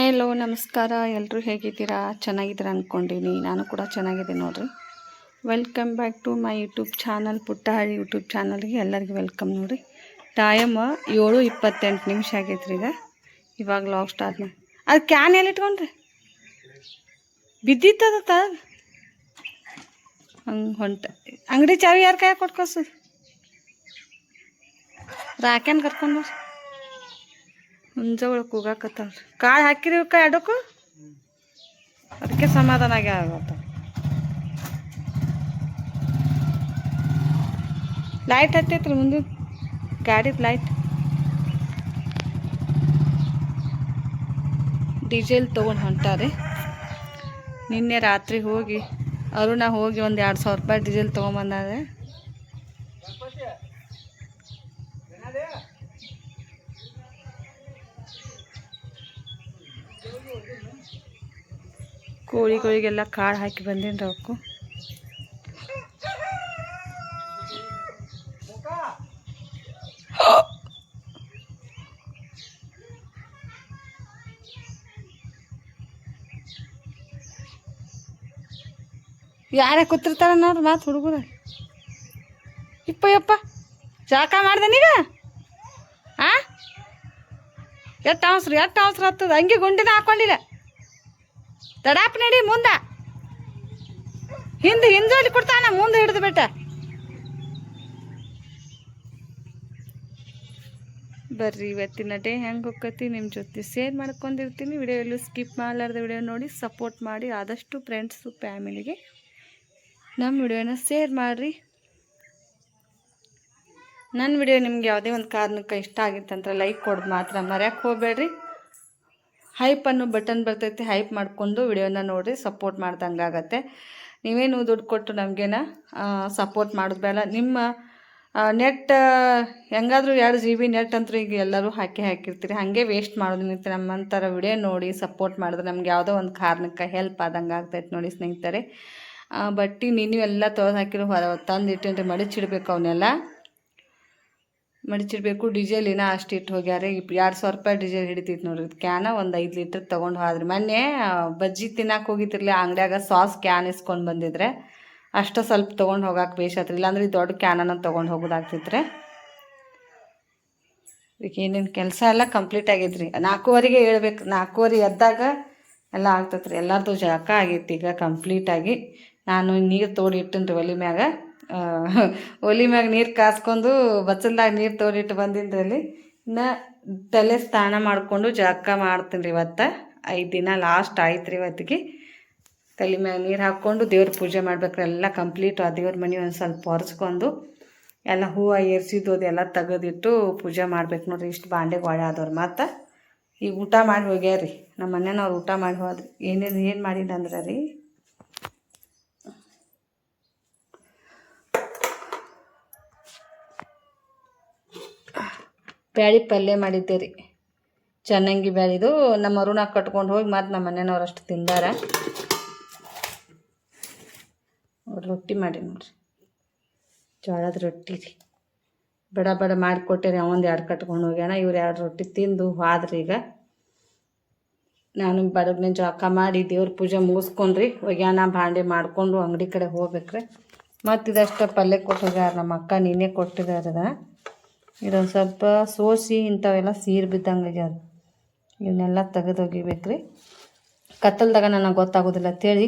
Hello ನಮಸ್ಕಾರ. ಎಲ್ಲರೂ ಹೇಗಿದ್ದೀರಾ? ಚೆನ್ನಾಗಿದ್ದೀರಾ ಅಂದ್ಕೊಂಡೀನಿ. ನಾನು ಕೂಡ ಚೆನ್ನಾಗಿದ್ದೀನಿ ನೋಡಿರಿ. Welcome back to my YouTube channel, Puttahalli YouTube ಚಾನಲ್ಗೆ ಎಲ್ಲರಿಗೂ ವೆಲ್ಕಮ್ ನೋಡಿರಿ. ಟೈಮ್ 7:28 ಆಗೈತ್ರಿ. ಇವಾಗ ಲಾಗ್ ಸ್ಟಾರ್ಟ್ ಮಾಡಿ. ಅದು ಕ್ಯಾನ್ ಎಲ್ಲಿ ಇಟ್ಕೊಂಡ್ರಿ? ಬಿದ್ದಿತ್ತದ ಹಂಗೆ ಹೊಂಟ. ಅಂಗಡಿ ಚಾವಿ ಯಾರು ಕೈ ಕೊಟ್ಟು ಕಳ್ಸೋದು? ರಾಕ್ಯಾನ್ ಕರ್ಕೊಂಡು ಮುಂಜೆ ಒಳಗೆ ಕೂಗಾಕತ್ತವ್ರಿ. ಕಾಳು ಹಾಕಿರಿ ಕೈ ಅಡಕ್ಕೂ, ಅದಕ್ಕೆ ಸಮಾಧಾನ ಆಗತ್ತ. ಲೈಟ್ ಹತ್ತೈತ್ರಿ ಮುಂದೆ ಗಾಡಿದ ಲೈಟ್. ಡೀಸೆಲ್ ತೊಗೊಂಡು ಹೊಂಟಾರಿ. ನಿನ್ನೆ ರಾತ್ರಿ ಹೋಗಿ ಅರುಣ ಹೋಗಿ ಒಂದು 2,000 ರೂಪಾಯಿ ಡೀಸೆಲ್ ತೊಗೊಂಬಂದಾರೆ. ಕೋಳಿಗಳಿಗೆಲ್ಲ ಕಾಳು ಹಾಕಿ ಬಂದೇನ್ರಿ ಅವಕ್ಕೂ. ಯಾರೇ ಕೂತಿರ್ತಾರ ನೋಡ್ರಿ ಮಾತು ಹುಡುಗರ. ಯಪ್ಪ ಜಾಕ ಮಾಡ್ದೆ ನೀಗ? ಎಷ್ಟು ಅವಸರ ಹತ್ತದ. ಹಂಗೆ ಗುಂಡಿನ ಹಾಕೊಂಡಿಲ್ಲ. ತಡಾಪ್ ನಡಿ ಮುಂದೆ. ಹಿಂದೋಡಿ ಕೊಡ್ತಾನ, ಮುಂದೆ ಹಿಡಿದು ಬಿಟ್ಟ. ಬರ್ರಿ ಇವತ್ತಿನ ಡೇ ಹೆಂಗೆ ಹೋಗ್ಕತಿ ನಿಮ್ಮ ಜೊತೆ ಶೇರ್ ಮಾಡ್ಕೊಂಡಿರ್ತೀನಿ. ವಿಡಿಯೋ ಎಲ್ಲೂ ಸ್ಕಿಪ್ ಮಾಡಲಾರ್ದ ವಿಡಿಯೋ ನೋಡಿ ಸಪೋರ್ಟ್ ಮಾಡಿ. ಆದಷ್ಟು ಫ್ರೆಂಡ್ಸು ಫ್ಯಾಮಿಲಿಗೆ ನಮ್ಮ ವಿಡಿಯೋನ ಶೇರ್ ಮಾಡಿರಿ. ನನ್ನ ವಿಡಿಯೋ ನಿಮ್ಗೆ ಯಾವುದೇ ಒಂದು ಕಾರಣಕ್ಕೆ ಇಷ್ಟ ಆಗಿತ್ತಂದ್ರೆ ಲೈಕ್ ಕೊಡೋದು ಮಾತ್ರ ಮರ್ಯಾಕೆ ಹೋಗಬೇಡ್ರಿ. ಹೈಪ್ ಅನ್ನೋ ಬಟನ್ ಬರ್ತೈತಿ, ಹೈಪ್ ಮಾಡಿಕೊಂಡು ವಿಡಿಯೋನ ನೋಡಿರಿ, ಸಪೋರ್ಟ್ ಮಾಡ್ದಂಗೆ ಆಗತ್ತೆ. ನೀವೇನು ದುಡ್ಡು ಕೊಟ್ಟು ನಮಗೇನ ಸಪೋರ್ಟ್ ಮಾಡೋದು ಬೇಡ. ನಿಮ್ಮ ನೆಟ್ ಹೆಂಗಾದ್ರೂ 2 GB ನೆಟ್ ಅಂತೂ ಈಗ ಎಲ್ಲರೂ ಹಾಕಿರ್ತೀರಿ. ಹಾಗೆ ವೇಸ್ಟ್ ಮಾಡೋದು ನಿಂತು ನಮ್ಮಂಥರ ವಿಡಿಯೋ ನೋಡಿ ಸಪೋರ್ಟ್ ಮಾಡಿದ್ರೆ ನಮ್ಗೆ ಯಾವುದೋ ಒಂದು ಕಾರಣಕ್ಕೆ ಹೆಲ್ಪ್ ಆದಂಗೆ ಆಗ್ತೈತೆ ನೋಡಿ ಸ್ನೇಹಿತರೆ. ಬಟ್ಟೆ ನೀನು ಎಲ್ಲ ತೊಳೆದು ಹಾಕಿರೋ ತಂದು ಇಟ್ಟೇನ್ರಿ, ಮಡಿಚಿಡ್ಬೇಕು. ಅವನ್ನೆಲ್ಲ ಮಡಿಚಿಡ್ಬೇಕು. ಡೀಸೆಲ್ ಏನೋ ಅಷ್ಟು ಇಟ್ಟು ಹೋಗ್ಯಾರ. 2,000 ರೂಪಾಯಿ ಡೀಸೆಲ್ ಹಿಡಿತೈತಿ ನೋಡ್ರಿ. ಕ್ಯಾನ ಒಂದು 5 ಲೀಟ್ರ್ ತೊಗೊಂಡು ಹೋದ್ರಿ. ಮೊನ್ನೆ ಬಜ್ಜಿ ತಿನ್ನಕ್ಕೆ ಹೋಗಿತ್ತಿರಲಿ ಅಂಗಡಿಯಾಗ ಸಾಸ್ ಕ್ಯಾನ್ ಇಸ್ಕೊಂಡು ಬಂದಿದ್ರೆ ಅಷ್ಟು ಸ್ವಲ್ಪ ತೊಗೊಂಡು ಹೋಗಕ್ಕೆ ಬೇಷತ್ರಿ. ಇಲ್ಲಾಂದ್ರೆ ಈ ದೊಡ್ಡ ಕ್ಯಾನನ್ನು ತೊಗೊಂಡು ಹೋಗೋದಾಗ್ತಿದ್ರೆ. ಇದಕ್ಕೆ ಏನೇನು ಕೆಲಸ ಎಲ್ಲ ಕಂಪ್ಲೀಟ್ ಆಗೈತ್ರಿ. 4:15ಗೆ ಹೇಳ್ಬೇಕು. 4:15 ಎದ್ದಾಗ ಎಲ್ಲ ಆಗ್ತೈತ್ರಿ. ಎಲ್ಲರದು ಜಳಕ ಆಗೈತಿ ಈಗ ಕಂಪ್ಲೀಟಾಗಿ. ನಾನು ನೀರು ತೋಡಿ ಇಟ್ಟನ್ರಿ ಒಲಿ ಮ್ಯಾಗ ನೀರು ಕಾಸ್ಕೊಂಡು ಬಚ್ಚಲ್ದಾಗ ನೀರು ತೋಡಿಟ್ಟು ಬಂದಿನ್ರಿ. ಅಲ್ಲಿ ಇನ್ನು ತಲೆ ಸ್ನಾನ ಮಾಡಿಕೊಂಡು ಜಳಕ ಮಾಡ್ತೀನಿ ರೀ. ಇವತ್ತು 5 ದಿನ ಲಾಸ್ಟ್ ಆಯ್ತು ರೀ. ಇವತ್ತಿಗೆ ತಲೆ ಮ್ಯಾಗ ನೀರು ಹಾಕ್ಕೊಂಡು ದೇವ್ರ ಪೂಜೆ ಮಾಡ್ಬೇಕ್ರಿ. ಎಲ್ಲ ಕಂಪ್ಲೀಟ್ ಆ ದೇವ್ರ ಮನೆ ಒಂದು ಸ್ವಲ್ಪ ಒರೆಸ್ಕೊಂಡು ಎಲ್ಲ ಹೂವು ಏರ್ಸಿದ್ದು ಅದೆಲ್ಲ ತೆಗೆದಿಟ್ಟು ಪೂಜೆ ಮಾಡ್ಬೇಕು ನೋಡ್ರಿ. ಇಷ್ಟು ಬಾಂಡೆ ಗೋಳೆ ಆದವ್ರು. ಮತ್ತು ಈಗ ಊಟ ಮಾಡಿ ಹೋಗ್ಯಾರಿ. ನಮ್ಮ ಮನೆಯವ್ರು ಊಟ ಮಾಡಿ ಹೋದ್ರಿ. ಏನು ಮಾಡಿಲ್ಲ ಅಂದ್ರೆ ರೀ, ಬ್ಯಾಳಿ ಪಲ್ಯ ಮಾಡಿದ್ದೆ ರೀ. ಚೆನ್ನಾಗಿ ಬ್ಯಾಳಿದು ನಮ್ಮ ಅರುಣ ಕಟ್ಕೊಂಡು ಹೋಗಿ ಮತ್ತು ನಮ್ಮ ಮನೆಯವ್ರು ಅಷ್ಟು ತಿಂದಾರ. ರೊಟ್ಟಿ ಮಾಡಿ ನೋಡ್ರಿ, ಜೋಳದ ರೊಟ್ಟಿ ರೀ. ಬಡ ಮಾಡಿಕೊಟ್ಟೆ ರೀ. ಅವೊಂದು 2 ಕಟ್ಕೊಂಡು ಹೋಗ್ಯಾನ. ಇವ್ರು 2 ರೊಟ್ಟಿ ತಿಂದು ಹೋದ್ರಿ. ಈಗ ನಾನು ಬಡಗ್ನೆ ಜಳಕ ಮಾಡಿ ದೇವ್ರ ಪೂಜೆ ಮುಗಿಸ್ಕೊಂಡ್ರಿ. ಒಗ್ಯಾನ ಭಾಂಡೆ ಮಾಡಿಕೊಂಡು ಅಂಗಡಿ ಕಡೆ ಹೋಗ್ಬೇಕ್ರಿ. ಮತ್ತು ಇದಷ್ಟು ಪಲ್ಯ ಕೊಟ್ಟು ಹೋಗ್ಯಾರ ನಮ್ಮ ಅಕ್ಕ. ನೀನೇ ಕೊಟ್ಟಿದ್ದಾರದ. ಇದೊಂದು ಸ್ವಲ್ಪ ಸೋಸಿ ಇಂಥವೆಲ್ಲ ಸೀರು ಬಿದ್ದಂಗೆ ಆಗ್ಯಾರ. ಇವನ್ನೆಲ್ಲ ತೆಗೆದು ಒಗಿಬೇಕ್ರಿ. ಕತ್ತಲ್ದಾಗ ನನಗೆ ಗೊತ್ತಾಗೋದಿಲ್ಲ ಅಂತೇಳಿ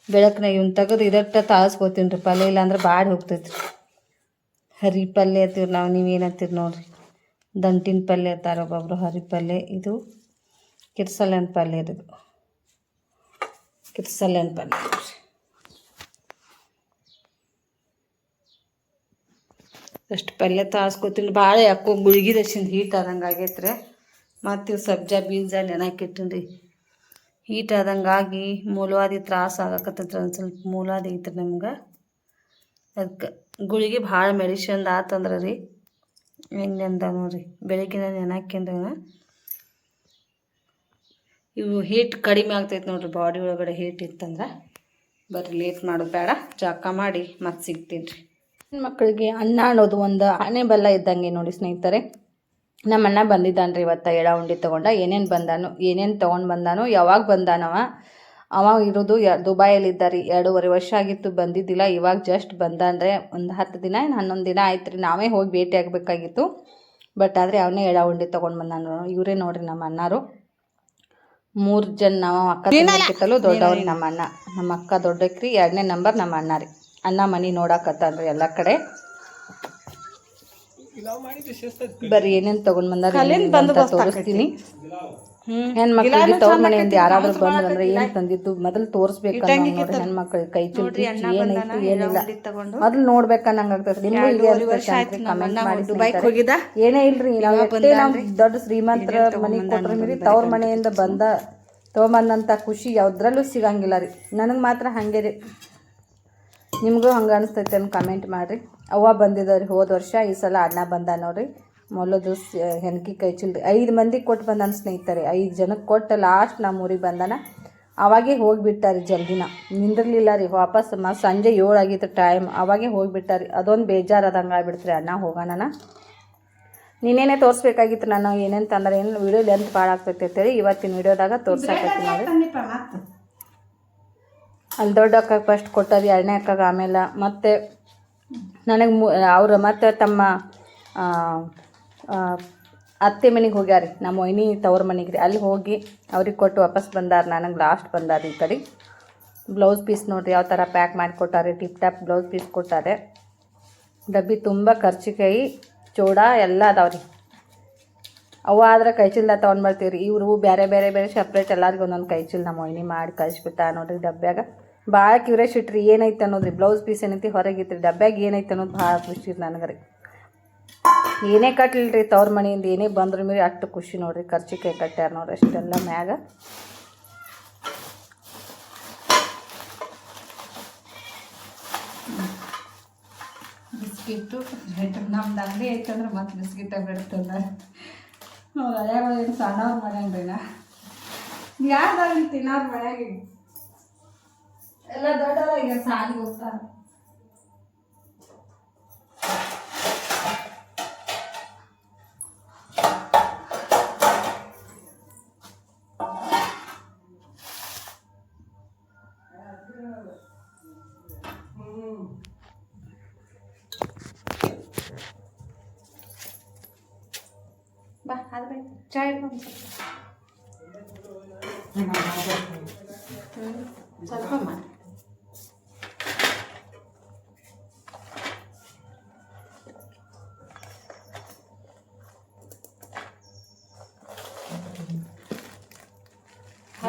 ಬೆಳಕಿನಾಗ ಇವನ್ನ ತೆಗೆದು ಇದಟ್ಟ ತಾಳಿಸ್ಕೋತೀನಿ ರೀ. ಪಲ್ಯ ಇಲ್ಲಾಂದ್ರೆ ಬಾಡಿ ಹೋಗ್ತೈತ್ರಿ. ಹರಿ ಪಲ್ಯ ಅಂತೀವಿ ನಾವು, ನೀವೇನಂತೀರಿ ನೋಡಿರಿ. ದಂಟಿನ ಪಲ್ಯ ಇರ್ತಾರೆ ಒಬ್ಬೊಬ್ರು. ಹರಿ ಪಲ್ಯ. ಇದು ಕಿರ್ಸಲೆನ್ ಪಲ್ಯ ರೀ. ಇದು ಕಿರ್ಸಲೆನ್ ಪಲ್ಯ ನೋಡಿರಿ. ಅಷ್ಟು ಪಲ್ಯ ತಾಳ್ಸ್ಕೊತೀನಿ. ಭಾಳ ಯಾಕೋ ಗುಳಿಗೆ ದಶಿಂದ ಹೀಟ್ ಆದಂಗೆ ಆಗೈತ್ರಿ. ಮತ್ತು ಇವು ಸಬ್ಜಾ ಬೀಜ ನೆನಕಿಟ್ಟಿನ್ರಿ. ಹೀಟ್ ಆದಂಗಾಗಿ ಮೂಲವಾದಿ ತ್ರಾಸ ಆಗಕತ್ತೈತ್ರಿ. ಒಂದು ಸ್ವಲ್ಪ ಮೂಲವಾದಿ ಐತ್ರಿ ನಮ್ಗೆ. ಅದಕ್ಕೆ ಗುಳಿಗೆ ಭಾಳ ಮೆಡಿಷನ್ ಆತಂದ್ರೆ ರೀ ಹೆಂಗೆ ಅಂದ ನೋಡಿರಿ. ಬೆಳಿಗ್ಗೆ ನೆನಕಿಂದ ಇವು ಹೀಟ್ ಕಡಿಮೆ ಆಗ್ತೈತೆ ನೋಡಿರಿ. ಬಾಡಿ ಒಳಗಡೆ ಹೀಟ್ ಇತ್ತಂದ್ರೆ. ಬರ್ರಿ ಲೇಟ್ ಮಾಡೋದು ಬೇಡ, ಜಳಕ ಮಾಡಿ ಮತ್ತೆ ಸಿಗ್ತೀನಿ ರೀ. ಮಕ್ಕಳಿಗೆ ಅನ್ನ ಅನ್ನೋದು ಒಂದು ಹಣೆ ಬಲ್ಲ ಇದ್ದಂಗೆ ನೋಡಿ ಸ್ನೇಹಿತರೆ. ನಮ್ಮ ಅಣ್ಣ ಬಂದಿದ್ದಾನ್ರಿ ಇವತ್ತು ಎಡ ಉಂಡಿ ತೊಗೊಂಡ. ಏನೇನು ತೊಗೊಂಡು ಬಂದಾನು, ಯಾವಾಗ ಬಂದಾನವ. ಅವ ಇರೋದು ದುಬೈಯಲ್ಲಿದ್ದಾರೆ. 2.5 ವರ್ಷ ಆಗಿತ್ತು ಬಂದಿದ್ದಿಲ್ಲ. ಇವಾಗ ಜಸ್ಟ್ ಬಂದಾನ್ರೆ. ಒಂದು 10 ದಿನ 11 ದಿನ ಆಯ್ತು ರೀ. ನಾವೇ ಹೋಗಿ ಭೇಟಿ ಆಗಬೇಕಾಗಿತ್ತು. ಬಟ್ ಆದರೆ ಅವನೇ ಎಡ ಉಂಡಿ ತೊಗೊಂಡು ಬಂದಾನು. ಇವರೇ ನೋಡ್ರಿ ನಮ್ಮ ಅಣ್ಣಾರು. 3 ಜನ ನಾವು ಅಕ್ಕ ತಂಗಿರ್ಕಿತ್ತಲು ದೊಡ್ಡವ್ರಿ ನಮ್ಮ ಅಣ್ಣ. ನಮ್ಮ ಅಕ್ಕ ದೊಡ್ಡಕ್ರಿ, 2ನೇ ನಂಬರ್ ನಮ್ಮ ಅಣ್ಣ ರೀ. ಅಣ್ಣ ಮನೆ ನೋಡಕತ್ತಾನ್ರಿ ಎಲ್ಲ ಕಡೆ. ಬರ್ರಿ ಏನೇನು ತೊಗೊಂಡು ಬಂದ ತೋರಿಸ್ತೀನಿ. ಹೆಣ್ಮಕ್ಳಿಗೆ ತವ್ರ ಮನೆಯಿಂದ ಯಾರಾದ್ರೂ ಬಂದ್ರಂದ್ರೆ ಏನ್ ತಂದಿದ್ದು ಮೊದಲು ತೋರಿಸ್ಬೇಕಂದ್ರೆ ನೋಡ್ರಿ. ಹೆಣ್ಮಕ್ಳಿಗೆ ಕೈ ಚುಟ್ಟಿ ಏನೈತಿ ಏನಿಲ್ಲ ಮೊದಲು ನೋಡ್ಬೇಕನ್ನಂಗ ಆಗ್ತದೆ. ನಿಮ್ಗೂ ಕಮೆಂಟ್ ಮಾಡಿ. ಏನೇ ಇಲ್ರಿ, ನಾವು ದೊಡ್ಡ ಶ್ರೀಮಂತರ ಮನೆಗೆ ಕೊಟ್ರ ಮೀರಿ ತವ್ರ ಮನೆಯಿಂದ ತೊಗೊಂಬಂದಂಥ ಖುಷಿ ಯಾವ್ದ್ರಲ್ಲೂ ಸಿಗಂಗಿಲ್ಲ ರೀ. ನನಗೆ ಮಾತ್ರ ಹಾಗೆ ರೀ. ನಿಮಗೂ ಹಂಗೆ ಅನಿಸ್ತೈತೆ ಅಂತ ಕಮೆಂಟ್ ಮಾಡಿರಿ. ಅವ್ವ ಬಂದಿದ್ದವ್ರಿ ಹೋದ ವರ್ಷ. ಈ ಸಲ ಅಣ್ಣ ಬಂದ ನೋಡ್ರಿ. ಮೊಲದು ಹೆಣ್ಕಿ ಕೈ ಚಿಲ್ರಿ 5 ಮಂದಿಗೆ ಕೊಟ್ಟು ಬಂದಾನ ಸ್ನೇಹಿತರೆ. 5 ಜನಕ್ಕೆ ಕೊಟ್ಟು ಲಾಸ್ಟ್ ನಮ್ಮ ಊರಿಗೆ ಬಂದಾನ. ಅವಾಗೇ ಹೋಗಿಬಿಟ್ಟಾರಿ ಜಲ್ದಿನ. ನಿಂದಿರ್ಲಿಲ್ಲ ರೀ. ವಾಪಸ್ ಸಂಜೆ 7 ಆಗಿತ್ತು ಟೈಮ್. ಅವಾಗೇ ಹೋಗಿಬಿಟ್ಟಾರಿ. ಅದೊಂದು ಬೇಜಾರು ಅದಂಗೆ ಆಗ್ಬಿಡ್ತ್ರಿ. ಅಣ್ಣ ಹೋಗೋಣ ನೀನೇನೇ ತೋರಿಸ್ಬೇಕಾಗಿತ್ತು. ನಾನು ಏನೇನು ತಂದ್ರೆ ಏನು ವೀಡಿಯೋ ಲೆಂತ್ ಭಾಳ ಆಗ್ತೈತೆ ಅಂತೇಳಿ ಇವತ್ತಿನ ವೀಡಿಯೋದಾಗ ತೋರ್ಸಾಕತ್ತೀನಿ ನೋಡಿ. ಅಲ್ಲಿ ದೊಡ್ಡ ಅಕ್ಕಗೆ ಫಸ್ಟ್ ಕೊಟ್ಟರಿ, 2ನೇ ಅಕ್ಕಗೆ ಆಮೇಲೆ ಮತ್ತೆ ನನಗೆ ಅವ್ರು ಮತ್ತೆ ತಮ್ಮ ಅತ್ತೆ ಮನೆಗೆ ಹೋಗ್ಯಾರಿ. ನಮ್ಮ ಮೊಯ್ನಿ ತವ್ರ ಮನೆಗೆ ರೀ. ಅಲ್ಲಿ ಹೋಗಿ ಅವ್ರಿಗೆ ಕೊಟ್ಟು ವಾಪಸ್ ಬಂದಾರ. ನನಗೆ ಲಾಸ್ಟ್ ಬಂದಾರ. ಈ ಕಡೆ ಬ್ಲೌಸ್ ಪೀಸ್ ನೋಡಿರಿ ಯಾವ ಥರ ಪ್ಯಾಕ್ ಮಾಡಿ ಕೊಟ್ಟಾರೆ. ಟಿಪ್ ಟಾಪ್ ಬ್ಲೌಸ್ ಪೀಸ್ ಕೊಟ್ಟಾರೆ. ಡಬ್ಬಿ ತುಂಬ ಕರ್ಚಿಕಾಯಿ ಚೂಡ ಎಲ್ಲ ಅದಾವ್ರಿ. ಅವು ಆದ್ರೆ ಕೈಚೀಲ ತೊಗೊಂಡು ಬರ್ತೀವಿ ರೀ. ಇವರು ಬೇರೆ ಸಪ್ರೇಟ್ ಎಲ್ಲರಿಗೂ ಒಂದೊಂದು ಕೈಚೀಲ ನಮ್ಮ ಮೊಯ್ನಿ ಮಾಡಿ ಕಳಿಸ್ಬಿಟ್ಟ ನೋಡ್ರಿ. ಡಬ್ಬ್ಯಾಗ ಭಾಳ ಕ್ಯೂರಿಯಾಸಿಟಿ ರೀ ಏನೈತೆ ಅನ್ನೋದ್ರಿ. ಬ್ಲೌಸ್ ಪೀಸ್ ಏನೈತಿ ಹೊರಗಿತ್ತು ರೀ. ಡಬ್ಬ್ಯಾಗ ಏನೈತೆ ಅನ್ನೋದು ಭಾಳ ಖುಷಿ ರೀ ನನಗೆ ರೀ. ಏನೇ ಕಟ್ಲಿಲ್ರಿ ತವ್ರ ಮನೆಯಿಂದ ಏನೇ ಬಂದ್ರು ಮೀರಿ ಅಷ್ಟು ಖುಷಿ ನೋಡ್ರಿ. ಕರ್ಚಿಕಾಯಿ ಕಟ್ಟ್ಯಾರ ನೋಡ್ರಿ ಅಷ್ಟೆಲ್ಲ ಮ್ಯಾಗ. ಬಿಸ್ಕಿಟ್ಟು ನಮ್ದು ಅಂಗಡಿ ಐತಂದ್ರೆ ಮತ್ತೆ ಬಿಸ್ಕಿಟ ಬಿಡ್ತದ. ಏನು ಸಣ್ಣವ್ರ ಮನ್ಯಾಗ್ರಿ ನಾ ಯಾರ್ದಾಗಲಿ ತಿನ್ನೋರು ಮನ್ಯಾಗ ಎಲ್ಲ ದೊಡ್ಡವ್ರ ಈಗ ಸಾಲಿಗೆ ಹೋಗ್ತಾರೆ. ಬಾ ಅದು ಬೇಕು ಚಾ ಇಡ್ಕೊಂಡು ಸ್ವಲ್ಪ ಮಾಡಿ.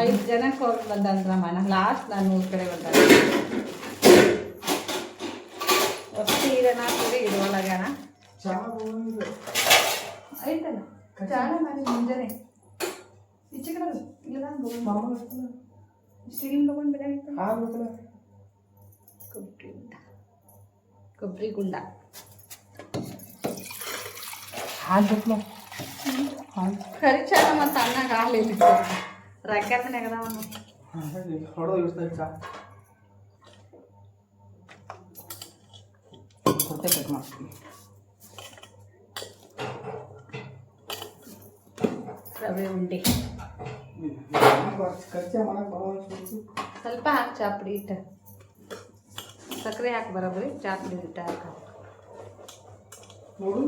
ಐದು ಜನಕ್ಕೆ ಹೋಗಿ ಬಂದಂದ್ರ ಮನೆ ಲಾಸ್ಟ್ ನಾನು ಊರ ಕಡೆ ಬಂದ ಒಟ್ಟು ಈಗ ನಾಲ್ಕು ಇರುವಲ್ಲಾಗಣ ಐತಲ್ಲ ಚಾಳ ಮಾಡಿ ಮುಂಜಾನೆ ಈಚೆ ಕಡೆ ಇಲ್ಲ ಸ್ಟೀಲಿನ ತಗೊಂಡು ಬೆಲೆ ಕೊಬ್ಬರಿ ಗುಂಡ ಹಾಲು ಖರಿ ಚಾಳ ಮತ್ತು ಅನ್ನಾಗ ಹಾಲು ಇಲ್ಲ ರಾಕ್ಯಾತನಾಗ ರವೆ ಉಂಡೆ ಸ್ವಲ್ಪ ಹಾಕಿ ಚಾಪುಡಿ ಹಿಟ್ಟ ಸಕ್ಕರೆ ಹಾಕಿ ಬರೋಬ್ರಿ ಚಾಪುಡಿ ಹಿಟ್ಟ ಹಾಕ ನೋಡು.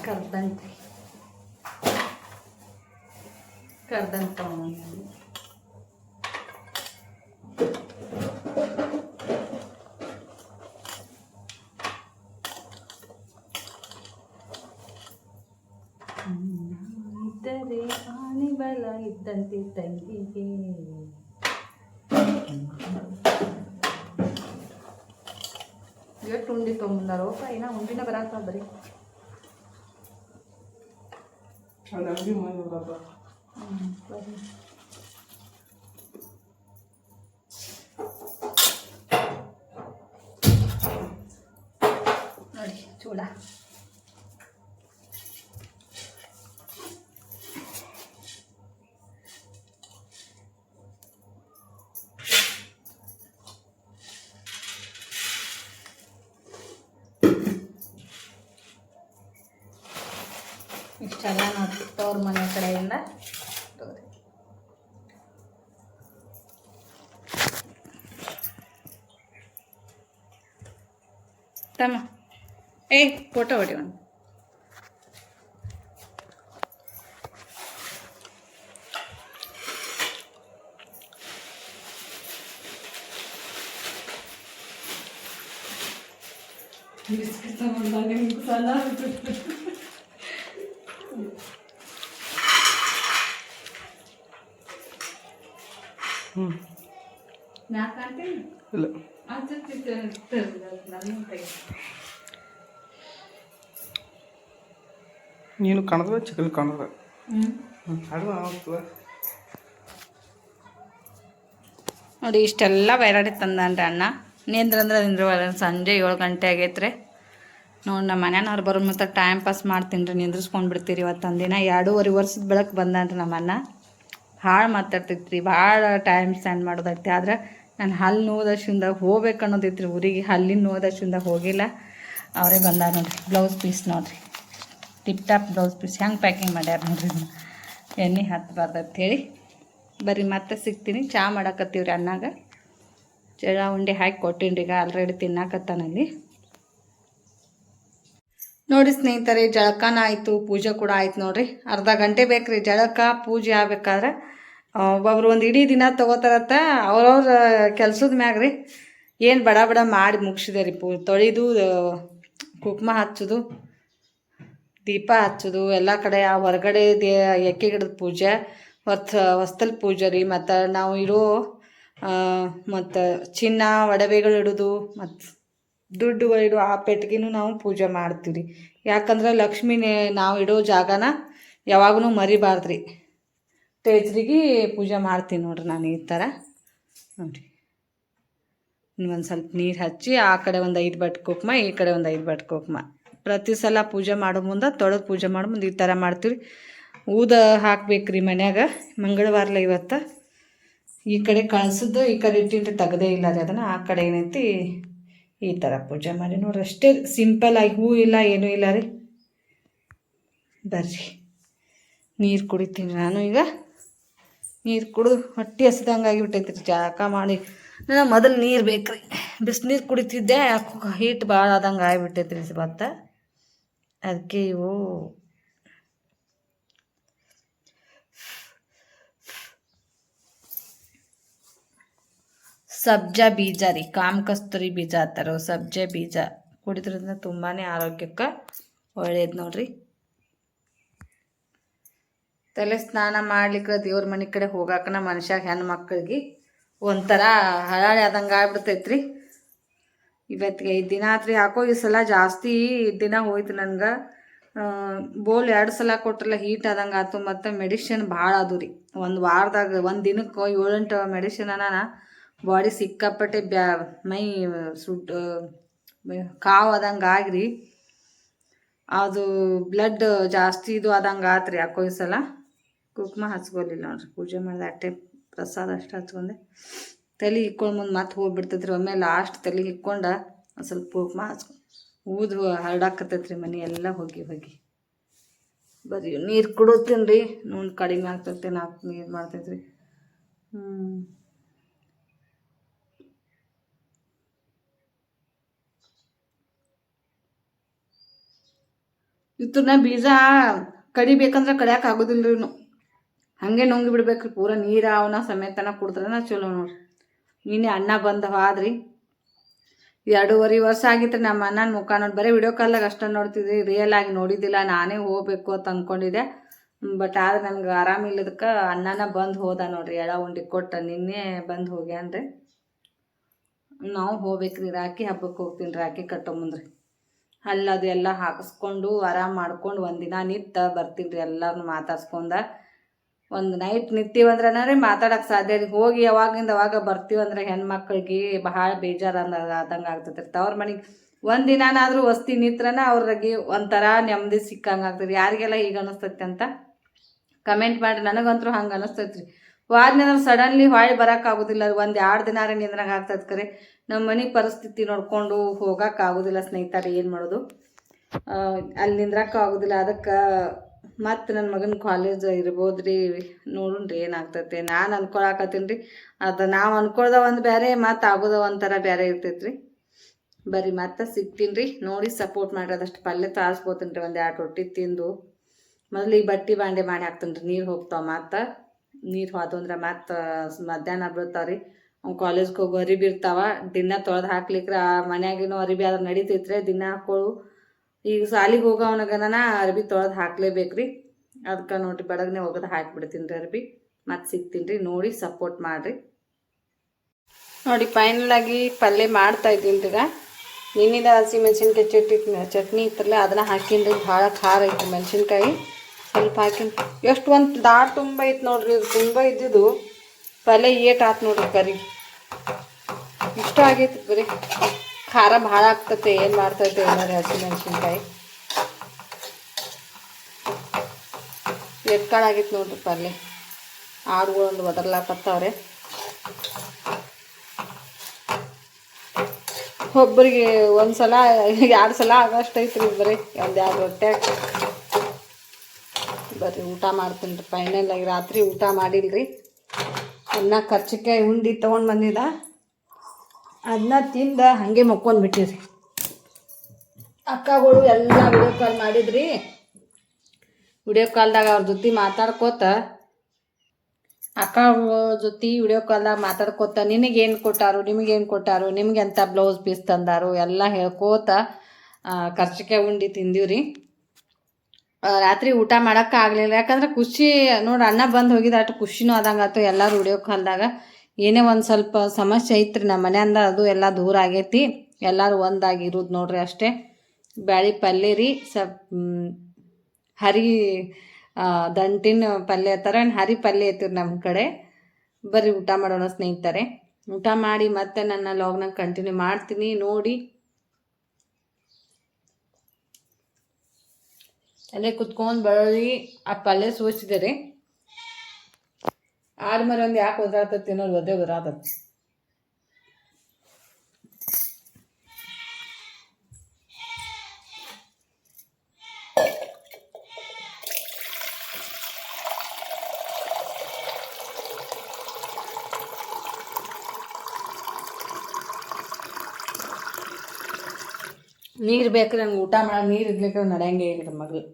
ಕರ್ದಂತ ಇದ್ದರೆ ಆನೆ ಬಲ ಇದ್ದಂತೆ ತಂಗಿಗೆ ಎಷ್ಟು ಉಂಡಿ ತೊಗೊಂಬಂದಾರೋಪ ಏನ ಉಂಡಿನ ಬರಾಕ ಬರೀ ನೋಡಿ ಚೂಡ ಇಷ್ಟೆಲ್ಲ ನೋಡ್ರಿ ತವ್ರ ಮನೆ ಕಡೆಯಿಂದ ತಮ್ಮ ಫೋಟೋ ಹೊಡಿ ಒಂದು. ಇಲ್ಲ ನೀನು ಕಾಣದ ಚಿಕನ್ ಕಾಣದ ನೋಡಿ ಇಷ್ಟೆಲ್ಲ ವೆರೈಟಿ ತಂದನ್ರಿ ಅಣ್ಣ. ನಿಂದ್ರಂದ್ರೆ ಸಂಜೆ 7 ಗಂಟೆ ಆಗೈತ್ರಿ. ನೋಡಿ ನಮ್ಮ ಮನೆಯವ್ರು ಬರೋ ಮತ್ತೆ ಟೈಮ್ ಪಾಸ್ ಮಾಡ್ತೀನಿ ರೀ, ನಿಂದ್ರಿಸ್ಕೊಂಡು ಬಿಡ್ತೀರಿ. ಇವತ್ತು ಒಂದಿನ 2.5 ವರ್ಷದ ಬೆಳಕು ಬಂದಾನ್ರಿ ನಮ್ಮ ಅಣ್ಣ. ಭಾಳ ಮಾತಾಡ್ತೈತ್ರಿ, ಭಾಳ ಟೈಮ್ ಸ್ಪೆಂಡ್ ಮಾಡೋದೈತಿ. ಆದ್ರೆ ನಾನು ಹಲ್ಲು ನೋದಶಿಂದ ಹೋಗ್ಬೇಕು ಅನ್ನೋದೈತ್ರಿ ಊರಿಗೆ. ಹಲ್ಲಿನ ನೋದಶಿಂದ ಹೋಗಿಲ್ಲ. ಅವರೇ ಬಂದಾರ ನೋಡಿರಿ. ಬ್ಲೌಸ್ ಪೀಸ್ ನೋಡಿರಿ, ಟಿಪ್ ಟಾಪ್ ಬ್ಲೌಸ್ ಪೀಸ್ ಹೆಂಗೆ ಪ್ಯಾಕಿಂಗ್ ಮಾಡ್ಯಾರ ನೋಡ್ರಿ. ಎಣ್ಣೆ ಹತ್ತಬಾರ್ದು ಹೇಳಿ ಬರ್ರಿ ಮತ್ತೆ ಸಿಗ್ತೀನಿ. ಚಹಾ ಮಾಡಾಕತ್ತೀವ್ರಿ ಅಣ್ಣಾಗ. ಜಳ ಉಂಡೆ ಹಾಕಿ ಕೊಟ್ಟಿನ್ರಿ, ಈಗ ಆಲ್ರೆಡಿ ತಿನ್ನಾಕತ್ತಾನಲ್ಲಿ. ನೋಡಿ ಸ್ನೇಹಿತರೆ, ಜಳಕನ ಆಯಿತು, ಪೂಜೆ ಕೂಡ ಆಯ್ತು ನೋಡ್ರಿ. ಅರ್ಧ ಗಂಟೆ ಬೇಕ್ರಿ ಜಳಕ ಪೂಜೆ ಆಗ್ಬೇಕಾದ್ರೆ. ಒಬ್ಬೊಬ್ರು ಒಂದು ಇಡೀ ದಿನ ತೊಗೋತಾರತ್ತ. ಅವ್ರವ್ರ ಕೆಲ್ಸದ ಮ್ಯಾಗ ರೀ ಏನು ಬಡ ಬಡ ಮಾಡಿ ಮುಗಿಸಿದೆ ರೀ. ತೊಳೆದು ಕುಂಕುಮ ಹಚ್ಚೋದು, ದೀಪ ಹಚ್ಚೋದು, ಎಲ್ಲ ಕಡೆ ಆ ಹೊರಗಡೆ ಎಕ್ಕೆ ಗಿಡದ ಪೂಜೆ, ಹೊಸ್ತಲ್ ಪೂಜೆ ರೀ. ಮತ್ತು ನಾವು ಇರೋ ಮತ್ತು ಚಿನ್ನ ಒಡವೆಗಳು ಇಡೋದು, ಮತ್ತು ದುಡ್ಡುಗಳು ಇಡೋ ಆ ಪೆಟ್ಟಿಗೆನೂ ನಾವು ಪೂಜೆ ಮಾಡ್ತೀವಿ. ಯಾಕಂದ್ರೆ ಲಕ್ಷ್ಮಿನೇ ನಾವು ಇಡೋ ಜಾಗನ ಯಾವಾಗೂ ಮರಿಬಾರ್ದ್ರಿ. ತೇಜ್ರಿಗೆ ಪೂಜೆ ಮಾಡ್ತೀನಿ ನೋಡ್ರಿ ನಾನು ಈ ಥರ ನೋಡಿರಿ. ಇನ್ನೊಂದು ಸ್ವಲ್ಪ ನೀರು ಹಚ್ಚಿ ಆ ಕಡೆ ಒಂದು 5 ಬಟ್ ಕುಂಕುಮ, ಈ ಕಡೆ ಒಂದು 5 ಬಟ್ ಕುಂಕುಮ. ಪ್ರತಿ ಸಲ ಪೂಜೆ ಮಾಡೋ ಮುಂದೆ ತೊಳೆದು ಪೂಜೆ ಮಾಡೋ ಮುಂದೆ ಈ ಥರ ಮಾಡ್ತೀವಿ. ಊದ ಹಾಕ್ಬೇಕ್ರಿ ಮನ್ಯಾಗ. ಮಂಗಳವಾರಲ ಇವತ್ತು. ಈ ಕಡೆ ಕಳ್ಸದ್ದು ಈ ಕಡೆ ಇಟ್ಟಿಂಟ್ರೆ ತೆಗ್ದೇ ಇಲ್ಲ ರೀ ಅದನ್ನು. ಆ ಕಡೆ ಏನೈತಿ ಈ ಥರ ಪೂಜೆ ಮಾಡಿ ನೋಡ್ರಿ. ಅಷ್ಟೇ ಸಿಂಪಲ್ಲಾಗಿ, ಹೂ ಇಲ್ಲ ಏನೂ ಇಲ್ಲ ರೀ. ಬರ್ರಿ ನೀರು ಕುಡಿತೀನಿ ನಾನು ಈಗ. ನೀರು ಕುಡಿದು ಹೊಟ್ಟೆ ಹಸಿದಂಗೆ ಆಗಿಬಿಟ್ಟೈತಿ ರೀ. ಜಳಕ ಮಾಡಿ ನಾನು ಮೊದಲು ನೀರು ಬೇಕ್ರಿ. ಬಿಸಿನೀರು ಕುಡಿತಿದ್ದೆ, ಯಾಕೋ ಹೀಟ್ ಭಾಳ ಆದಂಗೆ ಆಗಿಬಿಟ್ಟೈತಿ ರೀ ಇವತ್ತು. ಅದಕ್ಕೆ ಇವು ಸಬ್ಜಾ ಬೀಜ ರೀ, ಕಾಮಕಸ್ತೂರಿ ಬೀಜ ಅಂತಾರೆ. ಸಬ್ಜಾ ಬೀಜ ಕುಡಿದ್ರಿಂದ ತುಂಬಾ ಆರೋಗ್ಯಕ್ಕೆ ಒಳ್ಳೇದು ನೋಡ್ರಿ. ತಲೆ ಸ್ನಾನ ಮಾಡ್ಲಿಕ್ಕೆ ದೇವ್ರ ಮನೆ ಕಡೆ ಹೋಗಾಕನ ಮನುಷ್ಯಾಗ ಹೆಣ್ಮಕ್ಳಿಗೆ ಒಂಥರ ಹಳಾಳಿ ಆದಂಗೆ ಆಗ್ಬಿಡ್ತೈತ್ರಿ. ಇವತ್ತಿಗೆ 5 ದಿನ ಆತ್ರಿ. ಯಾಕೋ ಈ ಸಲ ಜಾಸ್ತಿ ದಿನ ಹೋಯ್ತು ನನಗೆ. ಬೋಲ್ 2 ಸಲ ಕೊಟ್ರಲ್ಲ ಹೀಟ್ ಆದಂಗೆ ಆಯ್ತು. ಮತ್ತು ಮೆಡಿಷನ್ ಭಾಳ ಅದು ರೀ. ಒಂದು ವಾರದಾಗ ಒಂದು ದಿನಕ್ಕೆ 7-8 ಮೆಡಿಷನ್ ಬಾಡಿ ಸಿಕ್ಕಾಪಟ್ಟೆ ಮೈ ಸುಟ್ಟು ಕಾವು ಆದಂಗೆ ಆಗ್ರಿ. ಅದು ಬ್ಲಡ್ ಜಾಸ್ತಿ ಇದು ಆದಂಗೆ ಆತ್ರಿ. ಯಾಕೋ ಈ ಸಲ ಕುಂಕುಮ ಹಚ್ಕೊಲಿಲ್ಲ ನೋಡ್ರಿ. ಪೂಜೆ ಮಾಡಿದೆ ಅಟ್ಟೆ, ಪ್ರಸಾದ ಅಷ್ಟು ಹಚ್ಕೊಂಡೆ. ತಲೆ ಹಿಕ್ಕೊಂಡು ಮುಂದೆ ಮತ್ತೆ ಹೋಗ್ಬಿಡ್ತೈತ್ರಿ. ಒಮ್ಮೆ ಲಾಸ್ಟ್ ತಲೆ ಹಿಕ್ಕೊಂಡು ಒಂದು ಸ್ವಲ್ಪ ಕುಂಕುಮ ಹಚ್ಕೊಂಡು ಊದು ಹರಡಾಕತ್ತೈತ್ರಿ ಮನೆ ಎಲ್ಲ ಹೋಗಿ ಹೋಗಿ. ಬರೀ ನೀರು ಕುಡಿತೀನಿ ರೀ. ನೋವು ಕಡಿಮೆ ಆಗ್ತೈತೆ, ನಾಲ್ಕು ನೀರು ಮಾಡ್ತೈತ್ರಿ. ಇತ್ತನ್ನ ಬೀಜ ಕಡಿಬೇಕಂದ್ರೆ ಕಡಿಯೋಕೆ ಆಗೋದಿಲ್ಲ ರೀ. ಹಾಗೆ ನುಂಗಿ ಬಿಡ್ಬೇಕ್ರಿ. ಪೂರ ನೀರು ಅವನ ಸಮೇತನ ಕುಡಿದ್ರನ ಚಲೋ ನೋಡ್ರಿ. ನಿನ್ನೆ ಅಣ್ಣ ಬಂದ ಹೋದ್ರಿ. 2.5 ವರ್ಷ ಆಗಿತ್ತು ನಮ್ಮ ಅಣ್ಣನ ಮುಖ ನೋಡಿ. ಬರೀ ವಿಡಿಯೋ ಕಾಲ್ದಾಗ ಅಷ್ಟೇ ನೋಡ್ತಿದ್ವಿ, ರಿಯಲ್ ಆಗಿ ನೋಡಿದ್ದಿಲ್ಲ. ನಾನೇ ಹೋಗ್ಬೇಕು ಅಂತ ಅಂದ್ಕೊಂಡಿದ್ದೆ. ಬಟ್ ಆದ್ರೆ ನನಗೆ ಆರಾಮಿಲ್ಲದಕ್ಕೆ ಅಣ್ಣನ ಬಂದು ಹೋದ ನೋಡ್ರಿ. ಎಳ ಉಂಡಿ ಕೊಟ್ಟು ನಿನ್ನೆ ಬಂದು ಹೋಗ್ಯಾನ್ರಿ. ನಾವು ಹೋಗ್ಬೇಕ್ರಿ. ರಾಖಿ ಹಬ್ಬಕ್ಕೆ ಹೋಗ್ತೀನಿ. ರಾಖಿ ಕಟ್ಟೋ ಮುಂದ್ರಿ ಅದು ಎಲ್ಲ ಹಾಕಿಸ್ಕೊಂಡು ಆರಾಮ್ ಮಾಡ್ಕೊಂಡು ಒಂದಿನ ನಿಂತ ಬರ್ತೀನಿ ರೀ. ಎಲ್ಲರನ್ನೂ ಮಾತಾಡ್ಸ್ಕೊಂಡ ಒಂದು ನೈಟ್ ನಿಂತೀವಂದ್ರೆ ರೀ ಮಾತಾಡೋಕೆ ಸಾಧ್ಯ ರೀ. ಹೋಗಿ ಯಾವಾಗಿಂದ ಅವಾಗ ಬರ್ತೀವಂದ್ರೆ ಹೆಣ್ಮಕ್ಳಿಗೆ ಬಹಳ ಬೇಜಾರು ಆದಂಗೆ ಆಗ್ತೈತೆ ರೀ. ತವ್ರ ಮನೆಗೆ ಒಂದಿನಾದ್ರೂ ವಸ್ತಿ ನಿಂತ್ರನ ಅವ್ರಿಗೆ ಒಂಥರ ನೆಮ್ಮದಿ ಸಿಕ್ಕಂಗೆ ಆಗ್ತದೆ. ಯಾರಿಗೆಲ್ಲ ಹೀಗೆ ಅನ್ನಿಸ್ತೈತೆ ಅಂತ ಕಮೆಂಟ್ ಮಾಡಿ. ನನಗಂತೂ ಹಂಗೆ ಅನ್ನಿಸ್ತೈತೆ ರೀ. ವಾದ್ನ ಸಡನ್ಲಿ ಹೊಳ್ಳಿ ಬರೋಕ್ಕಾಗೋದಿಲ್ಲ ರೀ. 1-2 ದಿನ ರೀ ನಿಂದ್ರಾಗ ಆಗ್ತೈತೆ ಕರೆ. ನಮ್ಮ ಮನೆ ಪರಿಸ್ಥಿತಿ ನೋಡಿಕೊಂಡು ಹೋಗೋಕ್ಕಾಗೋದಿಲ್ಲ ಸ್ನೇಹಿತರೆ. ಏನು ಮಾಡೋದು, ಅಲ್ಲಿ ನಿಂದ್ರಕ್ಕೂ ಆಗೋದಿಲ್ಲ. ಅದಕ್ಕೆ ಮತ್ತು ನನ್ನ ಮಗನ ಕಾಲೇಜ್ ಇರ್ಬೋದು ರೀ, ನೋಡ್ರಿ ಏನಾಗ್ತೈತೆ. ನಾನು ಅನ್ಕೊಳಕತ್ತೀನಿ ರೀ, ಅದು ನಾವು ಅನ್ಕೊಳ್ದ ಒಂದು ಬೇರೆ ಮತ್ತು ಆಗೋದ ಒಂಥರ ಬೇರೆ ಇರ್ತೈತೆ ರೀ. ಬರ್ರಿ ಮತ್ತೆ ಸಿಗ್ತೀನಿ ರೀ. ನೋಡಿ ಸಪೋರ್ಟ್ ಮಾಡಿರಿ. ಅದಷ್ಟು ಪಲ್ಯ ತಾಳ್ಸ್ಬೋತೀನಿ ರೀ, ಒಂದು 2 ರೊಟ್ಟಿ ತಿಂದು. ಮೊದಲು ಈ ಬಟ್ಟೆ ಬಾಂಡೆ ಮಾಡಿ ಹಾಕ್ತೀನಿ ರೀ, ನೀರು ಹೋಗ್ತಾವೆ. ಮತ್ತು ನೀರು ಹೋದು ಅಂದ್ರೆ ಮತ್ತು ಮಧ್ಯಾಹ್ನ ಬೀಳ್ತಾವೆ ರೀ. ಅವ್ನು ಕಾಲೇಜ್ಗೆ ಹೋಗೋ ಅರಿಬಿ ಇರ್ತಾವ, ದಿನ ತೊಳೆದು ಹಾಕ್ಲಿಕ್ರೆ ಮನ್ಯಾಗಿನೂ ಅರಿಬಿ ಆದ್ರೆ ನಡೀತೈತ್ರಿ, ದಿನ ಹಾಕೊಳ್ಳು. ಈಗ ಸಾಲಿಗೆ ಹೋಗೋವನಗನ ಅರ್ಬಿ ತೊಳೆದು ಹಾಕ್ಲೇಬೇಕು ರೀ. ಅದಕ್ಕೆ ನೋಡಿರಿ ಬೆಳಗ್ನೆ ಒಗದು ಹಾಕಿಬಿಡ್ತೀನಿ ರೀ ಅರ್ಬಿ. ಮತ್ತೆ ಸಿಗ್ತೀನಿ ರೀ. ನೋಡಿ ಸಪೋರ್ಟ್ ಮಾಡಿರಿ. ನೋಡಿ ಫೈನಲಾಗಿ ಪಲ್ಯ ಮಾಡ್ತಾ ಇದ್ದೀನಿ ಈಗ. ನಿನ್ನಿದ ಹಸಿ ಮೆಣಸಿನ್ಕಾಯಿ ಚಟ್ನಿ ಇತ್ತಲ್ಲ, ಅದನ್ನು ಹಾಕಿನಿ ರೀ. ಭಾಳ ಖಾರ ಐತಿ ಮೆಣಸಿನ್ಕಾಯಿ, ಸ್ವಲ್ಪ ಹಾಕಿನಿ. ಎಷ್ಟು ಒಂದು ದಾಟ್ ತುಂಬ ಐತೆ ನೋಡ್ರಿ, ಇದು ತುಂಬ ಇದ್ದಿದ್ದು ಪಲ್ಯ ಏಟ್ ಆತು ನೋಡ್ರಿ. ಕರಿ ಇಷ್ಟ ಆಗೈತಿ, ಬರೀ ಖಾರ ಭಾಳ ಆಗ್ತೈತೆ. ಏನು ಮಾಡ್ತೈತೆ ಏನಾರು ಹಸಿ ಮೆಣಸಿನ್ಕಾಯಿ ಎತ್ಕಾಳಾಗಿತ್ತು ನೋಡ್ರಿ ಪಲ್ಯ. ಆಡುಗಳು ಒಂದು ಒದರ್ಲಾಕತ್ತವ್ರೆ. ಒಬ್ಬರಿಗೆ ಒಂದು ಸಲ 2 ಸಲ ಆಗಷ್ಟು ಐತ್ರಿ. ಬರೀ ಒಂದು 2 ರೊಟ್ಟೆ ಬರ್ರಿ ಊಟ ಮಾಡ್ತೀನಿ ರೀ. ಫೈನಲಾಗಿ ರಾತ್ರಿ ಊಟ ಮಾಡಿಲ್ರಿ. ಅನ್ನ ಕರ್ಚಿಕಾಯಿ ಉಂಡು ತೊಗೊಂಡು ಬಂದಿದ್ದ, ಅದನ್ನ ತಿಂದ ಹಾಗೆ ಮಕ್ಕೊಂಡು ಬಿಟ್ಟಿರಿ. ಅಕ್ಕಗಳು ಎಲ್ಲ ವಿಡಿಯೋ ಕಾಲ್ ಮಾಡಿದ್ರಿ. ವಿಡಿಯೋ ಕಾಲ್ದಾಗ ಅವ್ರ ಜೊತೆ ಮಾತಾಡ್ಕೋತ, ಅಕ್ಕಗಳ ಜೊತೆ ವಿಡಿಯೋ ಕಾಲ್ದಾಗ ಮಾತಾಡ್ಕೋತ ನಿನಗೇನು ಕೊಟ್ಟಾರು, ನಿಮಗೇನು ಕೊಟ್ಟಾರು, ನಿಮ್ಗೆ ಎಂಥ ಬ್ಲೌಸ್ ಪೀಸ್ ತಂದಾರು ಎಲ್ಲ ಹೇಳ್ಕೋತ ಕರ್ಚಿಕಾಯಿ ಉಂಡು ತಿಂದೀವ್ರಿ. ರಾತ್ರಿ ಊಟ ಮಾಡೋಕೆ ಆಗಲಿಲ್ಲ, ಯಾಕಂದ್ರೆ ಖುಷಿ ನೋಡಿ. ಅನ್ನ ಬಂದು ಹೋಗಿದ್ದು ಅಷ್ಟು ಖುಷಿನೂ ಆದಂಗೆ ಆಯ್ತು. ಎಲ್ಲರೂ ವಿಡಿಯೋ ಕಾಲ್ದಾಗ ಏನೇ ಒಂದು ಸ್ವಲ್ಪ ಸಮಸ್ಯೆ ಐತ್ರಿ ನಮ್ಮ ಮನೆಯಿಂದ, ಅದು ಎಲ್ಲ ದೂರ ಆಗೈತಿ. ಎಲ್ಲರೂ ಒಂದಾಗಿರೋದು ನೋಡ್ರಿ ಅಷ್ಟೇ. ಬ್ಯಾಳಿ ಪಲ್ಯ ರೀ, ಹರಿ ದಂಟಿನ ಪಲ್ಯ ಥರ ಹರಿ ಪಲ್ಯ ಐತಿರಿ ನಮ್ಮ ಕಡೆ. ಬರ್ರಿ ಊಟ ಮಾಡೋಣ ಸ್ನೇಹಿತರೆ. ಊಟ ಮಾಡಿ ಮತ್ತೆ ನನ್ನ ಲಾಗ್ನ ಕಂಟಿನ್ಯೂ ಮಾಡ್ತೀನಿ ನೋಡಿ. ಅಲ್ಲೇ ಕುತ್ಕೊಂಡು ಬೆಳ್ಳಿ ಆ ಪಲ್ಯ ಸೋಚಿದೆ ರೀ. ಆದ್ಮೇಲೆ ಒಂದು ಯಾಕೆ ಒದರಾತತಿ ಅನ್ನೋದು ಒದೇ ಒದರಾತತಿ. ನೀರು ಬೇಕ್ರಿ ನಂಗೆ, ಊಟ ಮಾಡಿ ನೀರು ಇರ್ಲಿಕ್ಕೆ ನಡೆಯಂಗೆ ಇಲ್ರಿ ಮಗಳು.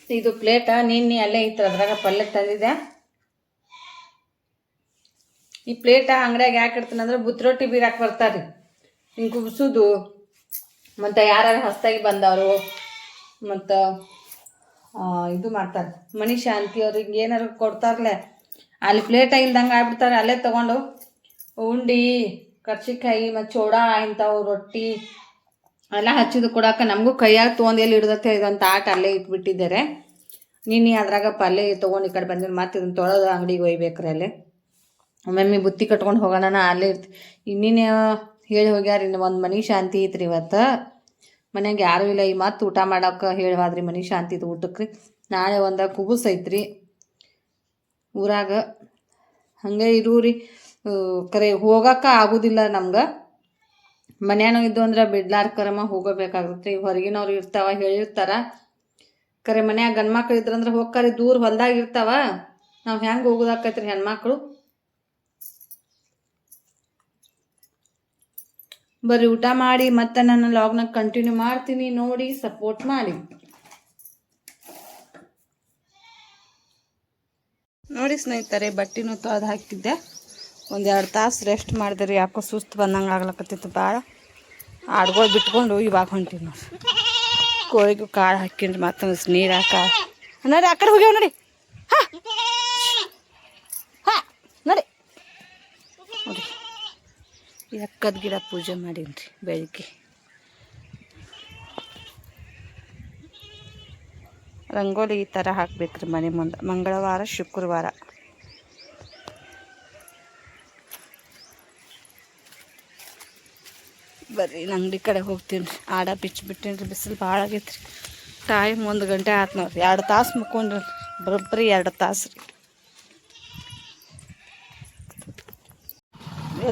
ಇದು ಪ್ಲೇಟ ನಿನ್ನೆ ಅಲ್ಲೇ ಇತ್ತು, ಅದ್ರಾಗ ಪಲ್ಯ ತಂದಿದ್ದೆ. ಈ ಪ್ಲೇಟ ಅಂಗಡಿಯಾಗ ಯಾಕೆ ಇಡ್ತೀನಿ ಅಂದ್ರೆ ಬುತ್ತಿ ಬೀರಾಕ್ ಬರ್ತಾರೆ ರೀ, ಹಿಂಗೆ ಕುಬ್ಸೋದು. ಮತ್ತು ಯಾರು ಹೊಸ್ದಾಗಿ ಬಂದವರು ಮತ್ತು ಇದು ಮಾಡ್ತಾರೆ ಮನಿ ಶಾಂತಿ ಅವ್ರಿಗೆ ಏನಾರು ಕೊಡ್ತಾರಲ್ಲ, ಅಲ್ಲಿ ಪ್ಲೇಟ ಇಲ್ದಂಗೆ ಆಗ್ಬಿಡ್ತಾರೆ. ಅಲ್ಲೇ ತೊಗೊಂಡು ಉಂಡಿ ಕರ್ಚಿಕಾಯಿ ಮತ್ತು ಚೋಡ ಇಂಥವು ರೊಟ್ಟಿ ಎಲ್ಲ ಹಚ್ಚಿದ್ದು ಕೊಡೋಕೆ ನಮಗೂ ಕೈಯಾಗ ತೊಗೊಂಡು ಎಲ್ಲಿ ಹಿಡ್ದತ್ತೆ ಇದೊಂದು ಆಟ ಅಲ್ಲೇ ಇಟ್ಬಿಟ್ಟಿದ್ದಾರೆ. ನೀನು ಅದ್ರಾಗ ಪಲ್ಯ ತೊಗೊಂಡು ಈ ಕಡೆ ಬಂದಿರಿ. ಮತ್ತು ಇದನ್ನು ತೊಳೆದು ಅಂಗಡಿಗೆ ಒಯ್ಬೇಕ್ರಿ. ಅಲ್ಲಿ ಒಮ್ಮೊಮ್ಮೆ ಬುತ್ತಿ ಕಟ್ಕೊಂಡು ಹೋಗೋಣ ಅಲ್ಲೇ ಇರ್ತೀವಿ. ಇನ್ನೇನು ಹೇಳಿ ಹೋಗ್ಯಾರ, ಇನ್ನು ಒಂದು ಮನೆ ಶಾಂತಿ ಐತ್ರಿ ಇವತ್ತು. ಮನ್ಯಾಗ ಯಾರೂ ಇಲ್ಲ. ಈ ಮತ್ತು ಊಟ ಮಾಡೋಕೆ ಹೇಳಿ ಹೋದ್ರಿ ಮನೆ ಶಾಂತಿ ಇದು ಊಟಕ್ಕೆ ರೀ. ನಾಳೆ ಒಂದು ಕುಬುಸ್ ಐತ್ರಿ ಊರಾಗ, ಹಂಗೆ ಇರೂರಿ. ಕರೆ ಹೋಗೋಕೆ ಆಗೋದಿಲ್ಲ ನಮ್ಗೆ. ಮನ್ಯಾನೂ ಇದ್ದು ಅಂದ್ರೆ ಬಿಡ್ಲಾರ್ಕರಮ್ಮ ಹೋಗಬೇಕಾಗುತ್ತೆ. ಹೊರಗಿನವ್ರು ಇರ್ತಾವ ಹೇಳಿರ್ತಾರ. ಕರೆ ಮನ್ಯಾಗ ಗಂಡ್ಮಕ್ಳು ಇದ್ರಂದ್ರೆ ಹೋಗ್ಕರೆ ದೂರ ಹೊಲ್ದಾಗ ಇರ್ತಾವ. ನಾವು ಹೆಂಗೆ ಹೋಗೋದಾಕೈತ್ರಿ ಹೆಣ್ಮಕ್ಳು. ಬರ್ರಿ ಊಟ ಮಾಡಿ ಮತ್ತೆ ನನ್ನ ಲಾಗ್ನ ಕಂಟಿನ್ಯೂ ಮಾಡ್ತೀನಿ ನೋಡಿ ಸಪೋರ್ಟ್ ಮಾಡಿ. ನೋಡಿ ಸ್ನೇಹಿತರೆ, ಬಟ್ಟೆನೂ ತೊಳೆದು ಹಾಕಿದ್ದೆ. 1-2 ತಾಸು ರೆಸ್ಟ್ ಮಾಡಿದ್ರಿ. ಯಾಕೋ ಸುಸ್ತು ಬಂದಂಗೆ ಆಗ್ಲಕತ್ತಿತ್ತು ಭಾಳ. ಆಡ್ಗಳು ಬಿಟ್ಕೊಂಡು ಇವಾಗ ಹೊಂಟೀವಿ ನೋಡಿ. ಕೋಳಿಗೂ ಕಾಳು ಹಾಕಿನ್ರಿ, ಮತ್ತೊಂದು ನೀರು ಹಾಕ ನೋಡಿ. ಆ ಕಡೆ ಹೋಗ್ಯಾವ ನೋಡಿ. ಹಾಂ ಹಾಂ ನೋಡಿ ನೋಡಿ, ಎಕ್ಕದ ಗಿಡ ಪೂಜೆ ಮಾಡೀನಿ ರೀ ಬೆಳಿಗ್ಗೆ. ರಂಗೋಲಿ ಈ ಥರ ಹಾಕ್ಬೇಕ್ರಿ ಮನೆ ಮುಂದೆ, ಮಂಗಳವಾರ ಶುಕ್ರವಾರ. ಬರ್ರಿ ಅಂಗಡಿ ಕಡೆ ಹೋಗ್ತೀನಿ ರೀ. ಆಡ ಬಿಚ್ಚಿಬಿಟ್ಟೇನಿ ರೀ, ಬಿಸಿಲು ಭಾಳ ಆಗೈತೆ ರೀ. ಟೈಮ್ 1 ಗಂಟೆ ಆಯ್ತು ನೋಡ್ರಿ. 2 ತಾಸು ಮುಕ್ಕೊಂಡ್ರಿ, ಬರೋಬ್ಬರಿ 2 ತಾಸು ರೀ.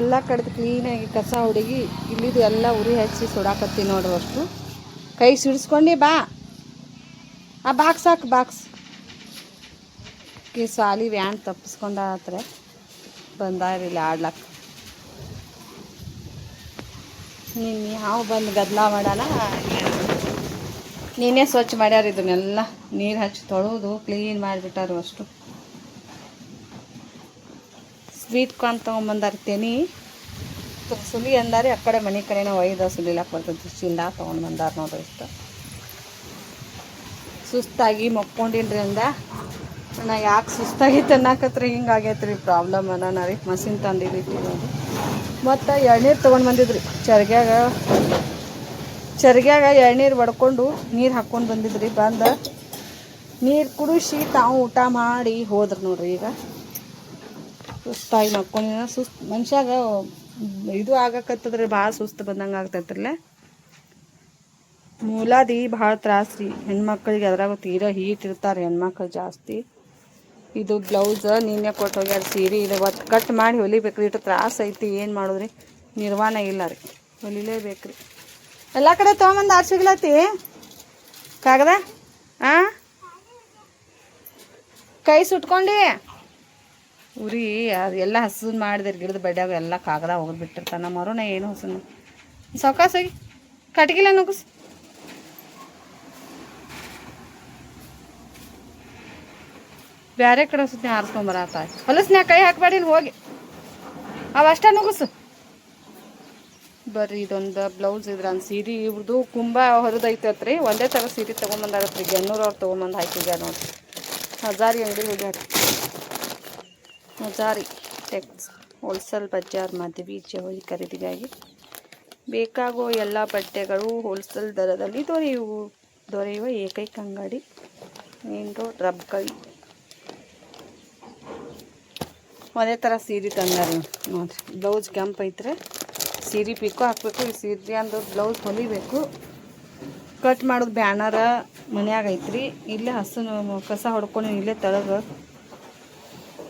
ಎಲ್ಲ ಕಡೆದು ಕ್ಲೀನಾಗಿ ಕಸ ಹುಡುಗಿ ಇಲ್ಲಿದು ಎಲ್ಲ ಉರಿ ಹಚ್ಚಿ ಸುಡಾಕತ್ತೀನಿ ನೋಡ್ರಿ. ಅಷ್ಟು ಕೈ ಸಿಡಿಸ್ಕೊಂಡು ಬಾ ಆ ಬಾಕ್ಸ್ ಹಾಕು ಬಾಕ್ಸ್ ಸಾಲಿ ವ್ಯಾನ್ ತಪ್ಪಿಸ್ಕೊಂಡಾತ್ರ ಬಂದಾರಿಲ್ಲ ಆಡ್ಲಕ್ಕ ನೀನು ಯಾವ ಬಂದು ಗದ್ದಲ ಮಾಡೋಣ ನೀನೇ ಸ್ವಚ್ಛ ಮಾಡ್ಯಾರ ಇದನ್ನೆಲ್ಲ ನೀರು ಹಚ್ಚಿ ತೊಳೆದು ಕ್ಲೀನ್ ಮಾಡಿಬಿಟ್ಟಾರು ಅಷ್ಟು ಸ್ವೀಟ್ ಕಾರ್ನ್ ತೊಗೊಂಬಂದಾರ್ತೇನೆ ಸುಲಿ ಅಂದಾರೆ ಆ ಕಡೆ ಮನೆ ಕಡೆನೇ ಒಯ್ದ ಸುಲಿಲಾಕ ಬರ್ತೈತಿ ಚಿಲ್ಲ ತೊಗೊಂಡು ಬಂದಾರ ನೋಡ್ರಿ ಇಷ್ಟು ಸುಸ್ತಾಗಿ ಮಕ್ಕೊಂಡಿನ್ರಿ ಅಂದ ನಾ ಯಾಕೆ ಸುಸ್ತಾಗಿ ತಿನ್ನಾಕತ್ರಿ ಹಿಂಗೆ ಆಗೈತ್ರಿ ಪ್ರಾಬ್ಲಮ್ ಅನ್ನೋಣ ರೀ ಮಷಿನ್ ತಂದಿದ್ದು ಮತ್ತು ಎಳ್ನೀರು ತೊಗೊಂಡು ಬಂದಿದ್ರಿ ಚರ್ಗ್ಯಾಗ ಎಳ್ನೀರು ಬಡ್ಕೊಂಡು ನೀರು ಹಾಕ್ಕೊಂಡು ಬಂದಿದ್ರಿ ಬಂದು ನೀರು ಕುಡಿಸಿ ತಾವು ಊಟ ಮಾಡಿ ಹೋದ್ರು ನೋಡ್ರಿ ಈಗ ಸುಸ್ತಾಗಿ ಮಕ್ಕೊಂಡಿನ ಮನುಷ್ಯಾಗ ಇದು ಆಗಕತ್ತದ್ರಿ ಭಾಳ ಸುಸ್ತು ಬಂದಂಗೆ ಆಗ್ತೈತ್ರಲ್ಲ ಮೂಲಾದಿ ಭಾಳ ತ್ರಾಸ ರೀ ಹೆಣ್ಮಕ್ಳಿಗೆ ಅದ್ರಾಗ ತೀರಾ ಹೀಟ್ ಇರ್ತಾರೆ ಹೆಣ್ಮಕ್ಳು ಜಾಸ್ತಿ ಇದು ಬ್ಲೌಸ್ ನೀನೇ ಕೊಟ್ಟು ಹೋಗ್ಯಾರ ಸೀರೆ ಇದು ಒಟ್ಟು ಕಟ್ ಮಾಡಿ ಹೊಲಿಬೇಕ್ರಿ ಇಟ್ಟು ತ್ರಾಸ ಐತಿ ಏನು ಮಾಡೋದ್ರಿ ನಿರ್ವಾಣ ಇಲ್ಲ ರೀ ಹೊಲಿಲೇಬೇಕ್ರಿ ಎಲ್ಲ ಕಡೆ ತೊಗೊಂಬಂದು ಆರ್ಸಿಗ್ಲತ್ತಿ ಕಾಗದ ಕೈ ಸುಟ್ಕೊಂಡು ಉರಿ ಅದೆಲ್ಲ ಹಸನ್ ಮಾಡಿದ್ರಿ ಗಿಡದ ಬಡ್ಯಾಗ ಎಲ್ಲ ಕಾಗದ ಹೋಗ್ಬಿಟ್ಟಿರ್ತಾನೆ ನಮ್ಮ ಮರುನ ಏನು ಹಸನು ಸೌಕಾಸಾಗಿ ಕಟ್ಗಿಲ್ಲ ನುಗ್ಸ್ ಬ್ಯಾರೆ ಕಡೆ ಸುತ್ತ ಹಾರಿಸ್ಕೊಂಬರತ್ತ ಹೊಲಸ್ನ್ಯಾಗ ಕೈ ಹಾಕಬೇಡಿ ಹೋಗಿ ಅವಷ್ಟ ನುಗ್ಸು ಬರ್ರಿ ಇದೊಂದು ಬ್ಲೌಸ್ ಇದ್ರಂದು ಸೀರೆ ಇವ್ರದ್ದು ಕುಂಬ ಹೊರದೈತತ್ರಿ ಒಂದೇ ಥರ ಸೀರೆ ತೊಗೊಂಬಂದಾಗತ್ರಿ ಗೆನ್ನೂರು ಅವ್ರು ತೊಗೊಂಬಂದು ಹಾಕಿದ್ಯಾರ ನೋಡ್ರಿ ಹಜಾರಿ ಅಂಗಡಿ ಹೋಗ್ಯಾರ ಹಜಾರಿ ಟೆಕ್ಸ್ ಹೋಲ್ಸೇಲ್ ಬಜಾರ್ ಮದುವೆ ಜವಳಿ ಖರೀದಿಗಾಗಿ ಬೇಕಾಗುವ ಎಲ್ಲ ಬಟ್ಟೆಗಳು ಹೋಲ್ಸೇಲ್ ದರದಲ್ಲಿ ದೊರೆಯುವ ಏಕೈಕ ಅಂಗಡಿ ಮೇನ್ ರೋಡ್ ರಬ್ಗಳಿ ಒಂದೇ ಥರ ಸೀರೆ ತಂದಾರಿ ನೋಡಿರಿ ಬ್ಲೌಸ್ ಕೆಂಪು ಐತ್ರಿ ಸೀರೆ ಪಿಕೋ ಹಾಕಬೇಕು ಈ ಸೀರೆ ಅಂದು ಬ್ಲೌಸ್ ಹೊಲಿಬೇಕು ಕಟ್ ಮಾಡೋದು ಬ್ಯಾನರ ಮನ್ಯಾಗ ಐತ್ರಿ ಇಲ್ಲೇ ಹಸನು ಕಸ ಹೊಡ್ಕೊಂಡು ಇಲ್ಲೇ ತಳಗ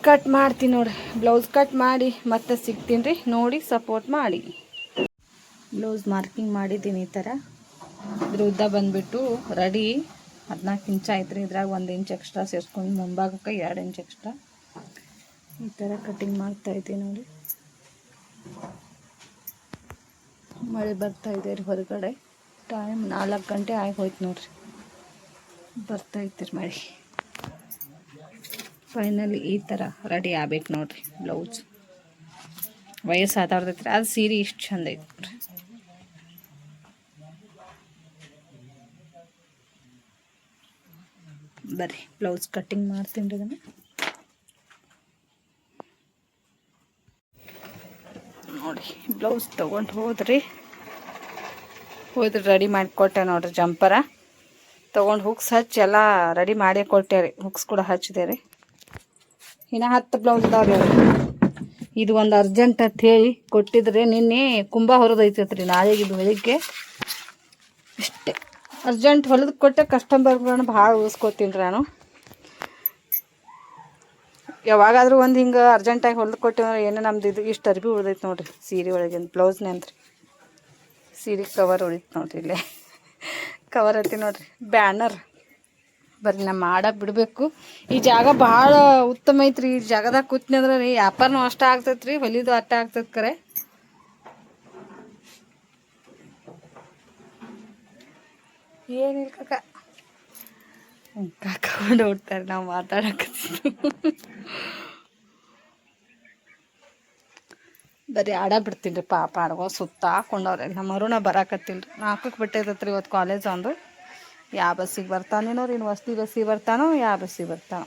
ಕಟ್ ಮಾಡ್ತೀನಿ ನೋಡಿರಿ ಬ್ಲೌಸ್ ಕಟ್ ಮಾಡಿ ಮತ್ತೆ ಸಿಗ್ತೀನಿ ರೀ ನೋಡಿ ಸಪೋರ್ಟ್ ಮಾಡಿ ಬ್ಲೌಸ್ ಮಾರ್ಕಿಂಗ್ ಮಾಡಿದ್ದೀನಿ ಈ ಥರ ಇದ್ರ ಉದ್ದ ಬಂದುಬಿಟ್ಟು ರೆಡಿ 14 ಇಂಚ್ ಆಯ್ತು ಇದ್ರಾಗ 1 ಇಂಚ್ ಎಕ್ಸ್ಟ್ರಾ ಸೇರಿಸ್ಕೊಂಡು ಮುಂಭಾಗಕ್ಕೆ 2 ಇಂಚ್ ಎಕ್ಸ್ಟ್ರಾ ಈ ಥರ ಕಟಿಂಗ್ ಮಾಡ್ತಾಯಿದ್ದೀನಿ ನೋಡಿ ಮಳೆ ಬರ್ತಾಯಿದೆ ರೀ ಹೊರಗಡೆ ಟೈಮ್ 4 ಗಂಟೆ ಆಗಿ ಹೋಯ್ತು ನೋಡ್ರಿ ಬರ್ತೈತಿ ಮಳೆ ಫೈನಲಿ ಈ ಥರ ರೆಡಿ ಆಗ್ಬೇಕು ನೋಡ್ರಿ ಬ್ಲೌಸ್ ವಯಸ್ಸು ಆತಾಡ್ತೈತಿ ರೀ ಅದು ಸೀರೆ ಇಷ್ಟು ಚಂದ ಐತೆ ನೋಡ್ರಿ ಬರ್ರಿ ಬ್ಲೌಸ್ ಕಟ್ಟಿಂಗ್ ಮಾಡ್ತೀನಿ ರೀ ಅದನ್ನು ನೋಡಿ ಬ್ಲೌಸ್ ತೊಗೊಂಡು ಹೋದ್ರಿ ರೆಡಿ ಮಾಡಿಕೊಟ್ಟೆ ನೋಡ್ರಿ ಜಂಪರ ತೊಗೊಂಡು ಹುಕ್ಸ್ ಹಚ್ಚಿ ಎಲ್ಲ ರೆಡಿ ಮಾಡೇ ಕೊಟ್ಟೆ ರೀ ಹುಕ್ಸ್ ಕೂಡ ಹಚ್ಚಿದೆ ರೀ ಇನ್ನು 10 ಬ್ಲೌಸ್ ಇದಾವೆ ಇದು ಒಂದು ಅರ್ಜೆಂಟ್ ಅಂತ ಹೇಳಿ ಕೊಟ್ಟಿದ್ರೆ ನಿನ್ನೆ ಕುಂಬ ಹೊರದೈತೈತೆ ರೀ ನಾಳೆಗೆ ಇದು ಬೆಳಿಗ್ಗೆ ಇಷ್ಟೇ ಅರ್ಜೆಂಟ್ ಹೊಲಿದು ಕೊಟ್ಟೆ ಕಸ್ಟಮರ್ಗಳನ್ನ ಭಾಳ ಉಳಿಸ್ಕೊತೀನಿ ರೀ ನಾನು ಯಾವಾಗಾದರೂ ಒಂದು ಹಿಂಗೆ ಅರ್ಜೆಂಟಾಗಿ ಹೊಲಿದು ಕೊಟ್ಟಿವಂದ್ರೆ ಏನೋ ನಮ್ದು ಇದು ಇಷ್ಟು ಅರ್ಬಿ ಉಳ್ದೈತೆ ನೋಡಿರಿ ಸೀರೆ ಒಳಗಿಂದ ಬ್ಲೌಸ್ನೇ ಅಂತ್ರಿ ಸೀರೆ ಕವರ್ ಉಳಿತು ನೋಡ್ರಿ ಇಲ್ಲೇ ಕವರ್ ಐತಿ ನೋಡ್ರಿ ಬ್ಯಾನರ್ ಬರ್ರಿ ನಾ ಮಾಡಕ್ಕೆ ಬಿಡಬೇಕು ಈ ಜಾಗ ಭಾಳ ಉತ್ತಮ ಐತ್ರಿ ಈ ಜಾಗದಾಗ ಕೂತ್ನಿ ಅಂದ್ರೆ ರೀ ವ್ಯಾಪಾರನೂ ಅಷ್ಟ ಆಗ್ತೈತೆ ರೀ ಹೊಲಿದು ಅಷ್ಟ ಆಗ್ತೈತೆ ಕರೆ ಏನಿಲ್ಲ ಕಾಕೊಂಡು ಹೋಗ್ತಾರೆ ನಾವು ಮಾತಾಡಕ್ಕೆ ಬರೀ ಆಡ ಬಿಡ್ತೀನಿ ರೀ ಪಾಪ ಆಡ್ಗೋ ಸುತ್ತ ಹಾಕೊಂಡವ್ರೆ ನಮ್ಮ ಅರುಣ ಬರಾಕತ್ತಿಲ್ಲ ರೀ 4ಕ್ಕೆ ಬಿಟ್ಟೈತೈತೆ ರೀ ಇವತ್ತು ಕಾಲೇಜ್ ಒಂದು ಯಾವ ಬಸ್ಸಿಗೆ ಬರ್ತಾನೇನೋ ರೀ ಇನ್ನು ವಸ್ತಿ ಬಸ್ಸಿಗೆ ಬರ್ತಾನೋ ಯಾವ ಬಸ್ಸಿಗೆ ಬರ್ತಾನೋ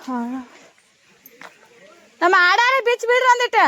ಹಾಂ ನಮ್ಮ ಆಡಾರೆ ಬಿಚ್ಚಿ ಬಿಡ್ರಿ ಅಂದಿಟ್ಟ